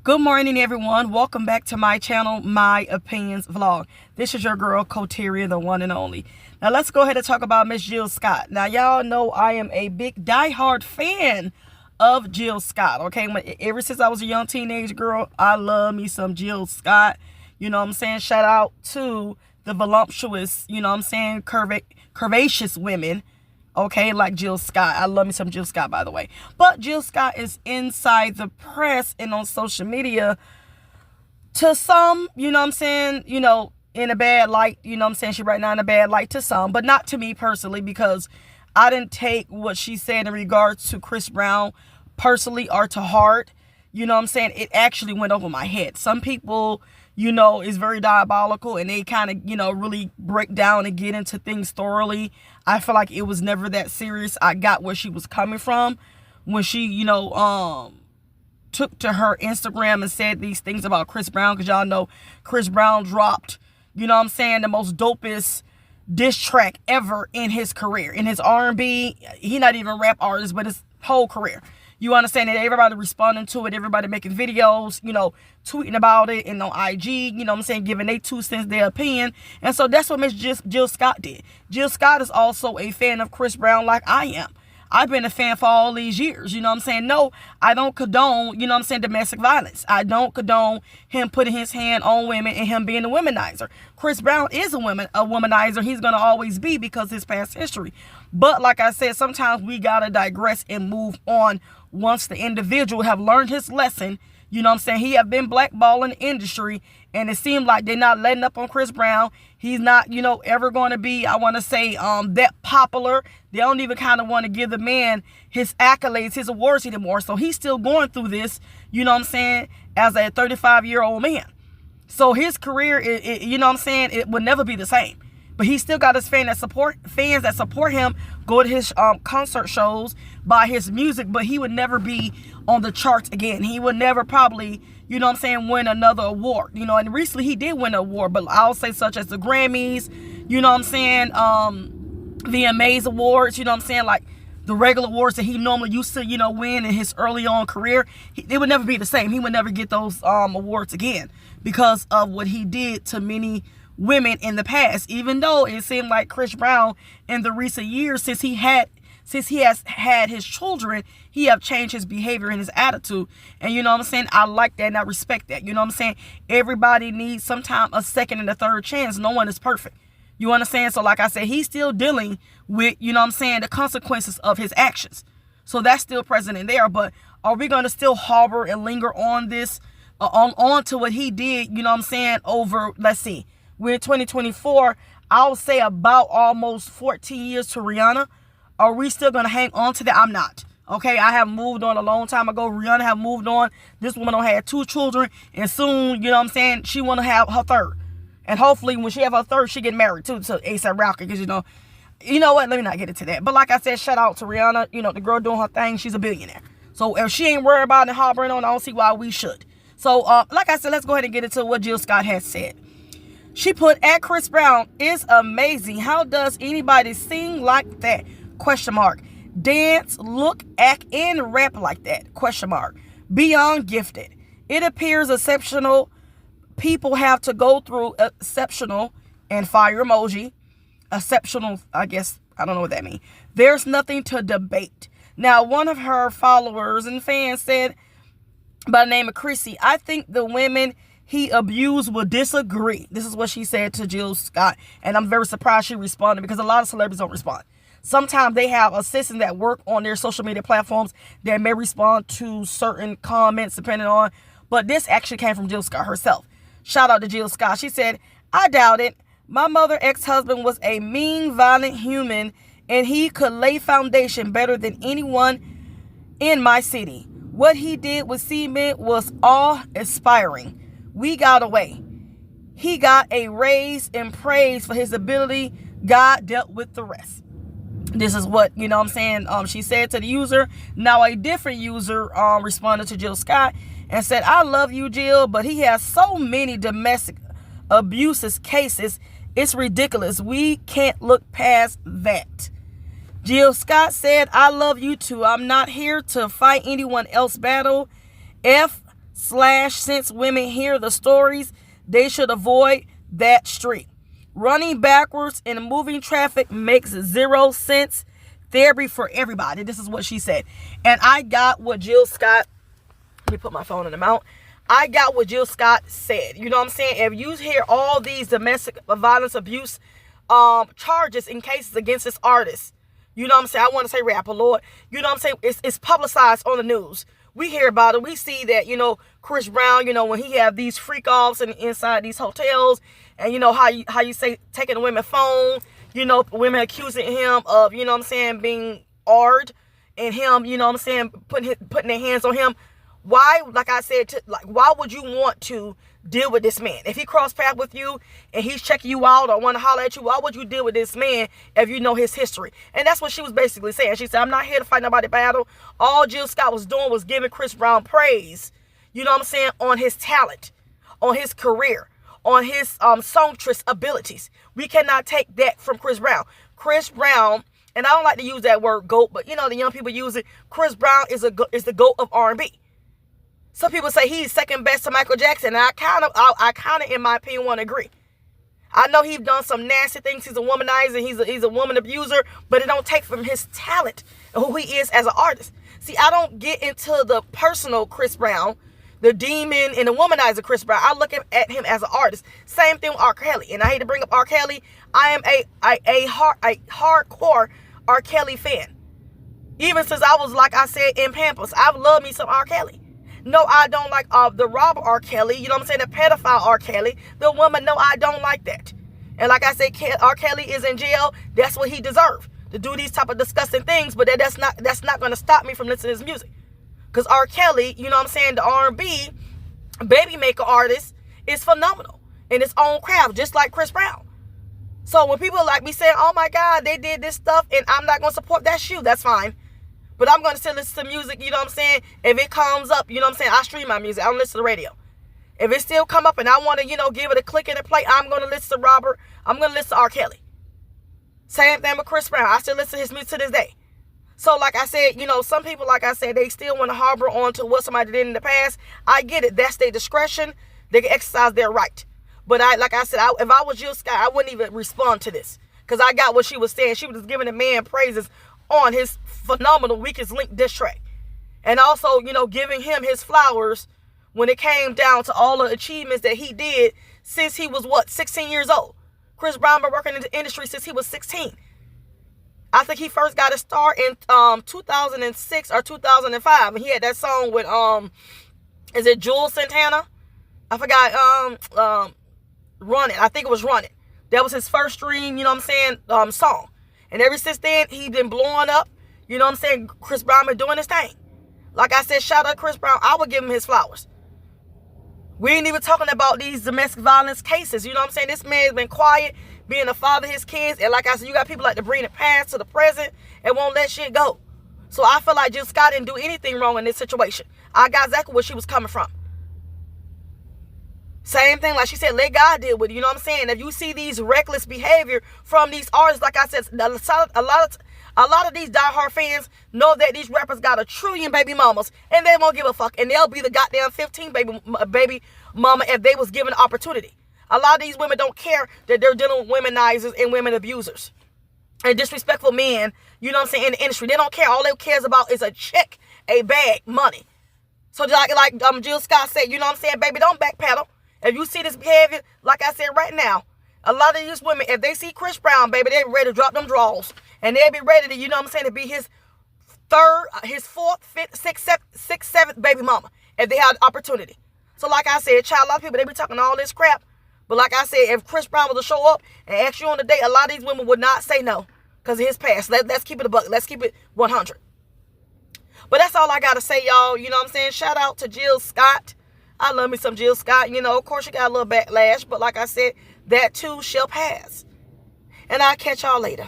Good morning, everyone. Welcome back to my channel, My Opinions Vlog. This is your girl, Coteria, the one and only. Now, let's go ahead and talk about Miss Jill Scott. Now, y'all know I am a big diehard fan of Jill Scott, okay? Ever since I was a young teenage girl, I love me some Jill Scott. You know what I'm saying? Shout out to the voluptuous, you know what I'm saying, curvaceous women, okay, like Jill Scott. I love me some Jill Scott, by the way. But Jill Scott is inside the press and on social media to some, you know what I'm saying, in a bad light. You know what I'm saying? She right now in a bad light to some, but not to me personally, because I didn't take what she said in regards to Chris Brown personally or to heart. You know what I'm saying? It actually went over my head. Some people, is very diabolical, and they kind of, really break down and get into things thoroughly. I feel like it was never that serious. I got where she was coming from when she, took to her Instagram and said these things about Chris Brown, because y'all know Chris Brown dropped, the most dopest diss track ever in his career. In his R&B, he not even a rap artist, but his whole career. You understand that everybody responding to it, everybody making videos, tweeting about it, and on IG, giving their 2 cents, their opinion. And so that's what Miss Jill Scott did. Jill Scott is also a fan of Chris Brown like I am. I've been a fan for all these years, No, I don't condone, domestic violence. I don't condone him putting his hand on women and him being a womanizer. Chris Brown is a womanizer. He's going to always be, because of his past history. But like I said, sometimes we got to digress and move on once the individual have learned his lesson. He have been blackballed in the industry, and it seemed like they're not letting up on Chris Brown. He's not, ever going to be, I want to say, that popular. They don't even kind of want to give the man his accolades, his awards anymore. So he's still going through this, as a 35-year-old man. So his career, it will never be the same. But he still got his fans that support him, go to his concert shows, buy his music, but he would never be on the charts again. He would never probably, win another award. And recently he did win an award, but I'll say such as the Grammys, VMAs awards, like the regular awards that he normally used to, win in his early on career. It would never be the same. He would never get those awards again because of what he did to many women in the past, even though it seemed like Chris Brown in the recent years, since he has had his children, he have changed his behavior and his attitude. And I like that and I respect that. Everybody needs sometimes a second and a third chance. No one is perfect. You understand? So like I said, he's still dealing with, the consequences of his actions. So that's still present in there. But are we going to still harbor and linger on this, on to what he did, over, let's see, we're in 2024, I'll say about almost 14 years to Rihanna. Are we still going to hang on to that? I'm not. Okay, I have moved on a long time ago. Rihanna have moved on. This woman had 2 children, and soon, she want to have her third. And hopefully when she have her third, she get married too to A$AP Rocky, because, you know what? Let me not get into that. But like I said, shout out to Rihanna. The girl doing her thing. She's a billionaire. So if she ain't worried about it and harboring on, I don't see why we should. So, like I said, let's go ahead and get into what Jill Scott has said. She put, at Chris Brown is amazing. How does anybody sing like that? ? Dance, look, act, and rap like that? ? Beyond gifted. It appears exceptional. People have to go through exceptional and fire emoji. Exceptional, I guess, I don't know what that means. There's nothing to debate. Now, one of her followers and fans said, by the name of Chrissy, I think the women he abused will disagree. This is what she said to Jill Scott. And I'm very surprised she responded, because a lot of celebrities don't respond. Sometimes they have assistants that work on their social media platforms that may respond to certain comments depending on. But this actually came from Jill Scott herself. Shout out to Jill Scott. She said, I doubt it. My mother's ex-husband was a mean, violent human, and he could lay foundation better than anyone in my city. What he did with cement was awe-inspiring. We got away. He got a raise and praise for his ability. God dealt with the rest. This is what, she said to the user. Now, a different user responded to Jill Scott and said, I love you, Jill, but he has so many domestic abuses cases. It's ridiculous. We can't look past that. Jill Scott said, I love you too. I'm not here to fight anyone else's battle. F Since women hear the stories, they should avoid that street. Running backwards in moving traffic makes 0 sense. Therapy for everybody. This is what she said. And I got what Jill Scott, let me put my phone in the mount. I got what Jill Scott said. You know what I'm saying? If you hear all these domestic violence abuse charges and cases against this artist, you know what I'm saying? I want to say rapper, Lord. You know what I'm saying? It's publicized on the news. We hear about it. We see that, Chris Brown, when he have these freak offs inside these hotels, and how you say taking the women's phone, women accusing him of, being ard, and him, putting their hands on him. Why, like I said, why would you want to deal with this man? If he cross paths with you and he's checking you out or want to holler at you, why would you deal with this man if you know his history? And that's what she was basically saying. She said, I'm not here to fight nobody battle. All Jill Scott was doing was giving Chris Brown praise, on his talent, on his career, on his songstress abilities. We cannot take that from Chris Brown. Chris Brown, and I don't like to use that word GOAT, but the young people use it. Chris Brown is the GOAT of R&B. Some people say he's second best to Michael Jackson, and I kind of, in my opinion, want to agree. I know he's done some nasty things. He's a womanizer. He's a woman abuser, but it don't take from his talent and who he is as an artist. See, I don't get into the personal Chris Brown, the demon and the womanizer Chris Brown. I look at him as an artist. Same thing with R. Kelly, and I hate to bring up R. Kelly. I am a hardcore R. Kelly fan. Even since I was, like I said, in Pampers, I've loved me some R. Kelly. No, I don't like the robber R. Kelly, the pedophile R. Kelly. The woman, no, I don't like that. And like I said, R. Kelly is in jail. That's what he deserves, to do these type of disgusting things. But that's not going to stop me from listening to his music. Because R. Kelly, the R&B baby maker artist is phenomenal in its own craft, just like Chris Brown. So when people like me saying, oh my God, they did this stuff and I'm not going to support that, that's fine. But I'm going to still listen to music, If it comes up, I stream my music. I don't listen to the radio. If it still come up and I want to, give it a click and a play, I'm going to listen to Robert. I'm going to listen to R. Kelly. Same thing with Chris Brown. I still listen to his music to this day. So like I said, some people, like I said, they still want to harbor on to what somebody did in the past. I get it. That's their discretion. They can exercise their right. But like I said, if I was Jill Scott, I wouldn't even respond to this. Because I got what she was saying. She was just giving the man praises on his phenomenal Weakest Link diss track. And also, giving him his flowers when it came down to all the achievements that he did since he was, 16 years old. Chris Brown been working in the industry since he was 16. I think he first got a start in 2006 or 2005. And he had that song with, is it Jules Santana? I forgot, Run It. I think it was Run It. That was his first stream, song. And ever since then, he's been blowing up. Chris Brown been doing his thing. Like I said, shout out Chris Brown. I would give him his flowers. We ain't even talking about these domestic violence cases. This man's been quiet, being a father of his kids. And like I said, you got people like to bring the past to the present and won't let shit go. So I feel like Jill Scott didn't do anything wrong in this situation. I got exactly where she was coming from. Same thing, like she said, let God deal with it. If you see these reckless behavior from these artists, like I said, a lot of these diehard fans know that these rappers got 1 trillion baby mamas, and they won't give a fuck, and they'll be the goddamn 15 baby mama if they was given the opportunity. A lot of these women don't care that they're dealing with womenizers and women abusers and disrespectful men, in the industry. They don't care. All they cares about is a check, a bag, money. So like Jill Scott said, baby, don't backpedal. If you see this behavior, like I said right now, a lot of these women, if they see Chris Brown, baby, they're ready to drop them draws. And they'll be ready to, to be his fourth, fifth, sixth, seventh baby mama, if they have the opportunity. So like I said, child, a lot of people, they be talking all this crap. But like I said, if Chris Brown was to show up and ask you on the date, a lot of these women would not say no because of his past. Let's keep it a buck. Let's keep it 100. But that's all I got to say, y'all. Shout out to Jill Scott. I love me some Jill Scott. Of course, she got a little backlash. But like I said, that too shall pass. And I'll catch y'all later.